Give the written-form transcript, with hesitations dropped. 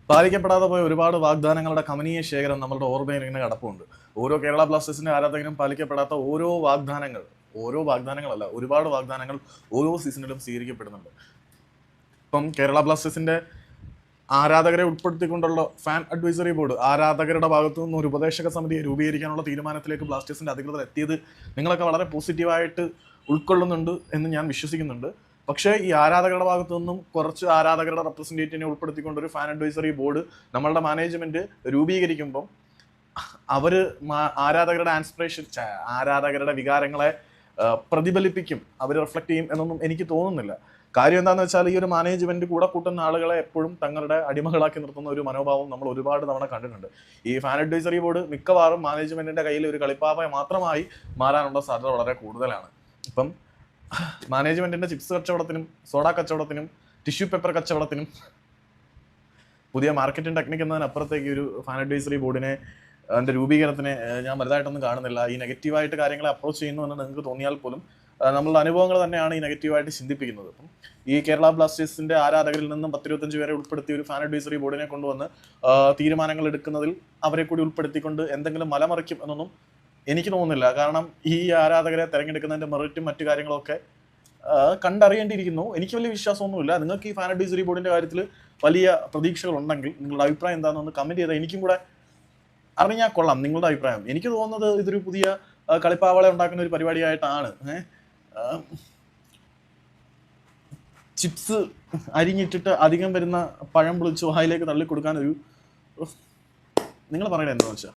പാലിക്കപ്പെടാതെ പോയ ഒരുപാട് വാഗ്ദാനങ്ങളുടെ കമനീയ ശേഖരം നമ്മളുടെ ഓർമ്മയിൽ ഇങ്ങനെ കിടപ്പുണ്ട്. ഓരോ കേരള ബ്ലാസ്റ്റേഴ്സിന്റെ ആരാധകരും പാലിക്കപ്പെടാത്ത ഓരോ വാഗ്ദാനങ്ങളല്ല, ഒരുപാട് വാഗ്ദാനങ്ങൾ ഓരോ സീസണിലും സ്വീകരിക്കപ്പെടുന്നുണ്ട്. ഇപ്പം കേരള ബ്ലാസ്റ്റേഴ്സിന്റെ ആരാധകരെ ഉൾപ്പെടുത്തിക്കൊണ്ടുള്ള ഫാൻ അഡ്വൈസറി ബോർഡ്, ആരാധകരുടെ ഭാഗത്തു നിന്ന് ഒരു ഉപദേശക സമിതിയെ രൂപീകരിക്കാനുള്ള തീരുമാനത്തിലേക്ക് ബ്ലാസ്റ്റേഴ്സിന്റെ അധികൃതർ എത്തിയത് നിങ്ങളൊക്കെ വളരെ പോസിറ്റീവായിട്ട് ഉൾക്കൊള്ളുന്നുണ്ട് എന്ന് ഞാൻ വിശ്വസിക്കുന്നുണ്ട്. പക്ഷേ ഈ ആരാധകരുടെ ഭാഗത്തു നിന്നും കുറച്ച് ആരാധകരുടെ റെപ്രസെൻറ്റേറ്റീവിനെ ഉൾപ്പെടുത്തിക്കൊണ്ട് ഒരു ഫാൻ അഡ്വൈസറി ബോർഡ് നമ്മളുടെ മാനേജ്മെന്റ് രൂപീകരിക്കുമ്പം അവര് ആരാധകരുടെ ആരാധകരുടെ വികാരങ്ങളെ പ്രതിഫലിപ്പിക്കും, അവർ റിഫ്ലക്ട് ചെയ്യും എന്നൊന്നും എനിക്ക് തോന്നുന്നില്ല. കാര്യം എന്താണെന്ന് വെച്ചാൽ ഈ ഒരു മാനേജ്മെന്റ് കൂടെ കൂട്ടുന്ന ആളുകളെ എപ്പോഴും തങ്ങളുടെ അടിമകളാക്കി നിർത്തുന്ന ഒരു മനോഭാവം നമ്മൾ ഒരുപാട് തവണ കണ്ടിട്ടുണ്ട്. ഈ ഫാൻ അഡ്വൈസറി ബോർഡ് മിക്കവാറും മാനേജ്മെന്റിന്റെ കയ്യിൽ ഒരു കളിപ്പാവ മാത്രമായി മാറാനുള്ള സാധ്യത വളരെ കൂടുതലാണ്. ഇപ്പം മാനേജ്മെന്റിന്റെ ചിപ്സ് കച്ചവടത്തിനും സോഡ കച്ചവടത്തിനും ടിഷ്യൂ പേപ്പർ കച്ചവടത്തിനും പുതിയ മാർക്കറ്റിംഗ് ടെക്നിക് എന്നതിനപ്പുറത്തേക്ക് ഒരു ഫാൻ അഡ്വൈസറി ബോർഡിനെ അതിന്റെ രൂപീകരണത്തിനെ ഞാൻ വലുതായിട്ടൊന്നും കാണുന്നില്ല. ഈ നെഗറ്റീവായിട്ട് കാര്യങ്ങളെ അപ്രോച്ച് ചെയ്യുന്നു എന്ന് നിങ്ങൾക്ക് തോന്നിയാൽ പോലും നമ്മളുടെ അനുഭവങ്ങൾ തന്നെയാണ് ഈ നെഗറ്റീവായിട്ട് ചിന്തിപ്പിക്കുന്നത്. അപ്പം ഈ കേരള ബ്ലാസ്റ്റേഴ്സിന്റെ ആരാധകരിൽ നിന്നും 10-25 പേരെ ഉൾപ്പെടുത്തി ഒരു ഫാൻ അഡ്വൈസറി ബോർഡിനെ കൊണ്ടുവന്ന് തീരുമാനങ്ങൾ എടുക്കുന്നതിൽ അവരെ കൂടി ഉൾപ്പെടുത്തിക്കൊണ്ട് എന്തെങ്കിലും മലമറിക്കും എന്നൊന്നും എനിക്ക് തോന്നുന്നില്ല. കാരണം ഈ ആരാധകരെ തിരഞ്ഞെടുക്കുന്നതിന്റെ മെറിറ്റും മറ്റു കാര്യങ്ങളൊക്കെ കണ്ടറിയേണ്ടിയിരിക്കുന്നു. എനിക്ക് വലിയ വിശ്വാസമൊന്നുമില്ല. നിങ്ങൾക്ക് ഈ ഫാൻ അഡ്വൈസറി ബോർഡിന്റെ കാര്യത്തിൽ വലിയ പ്രതീക്ഷകളുണ്ടെങ്കിൽ നിങ്ങളുടെ അഭിപ്രായം എന്താണെന്ന് കമന്റ് ചെയ്താൽ എനിക്കും കൂടെ അറിഞ്ഞാൽ കൊള്ളാം നിങ്ങളുടെ അഭിപ്രായം. എനിക്ക് തോന്നുന്നത് ഇതൊരു പുതിയ കളിപ്പാവളെ ഉണ്ടാക്കുന്ന ഒരു പരിപാടിയായിട്ടാണ്. ചിപ്സ് അരിഞ്ഞിട്ടിട്ട് അധികം വരുന്ന പഴം പൊളിച്ച് വായിലേക്ക് തള്ളിക്കൊടുക്കാൻ നിങ്ങൾ പറയണത് എന്താണെന്ന് വെച്ചാൽ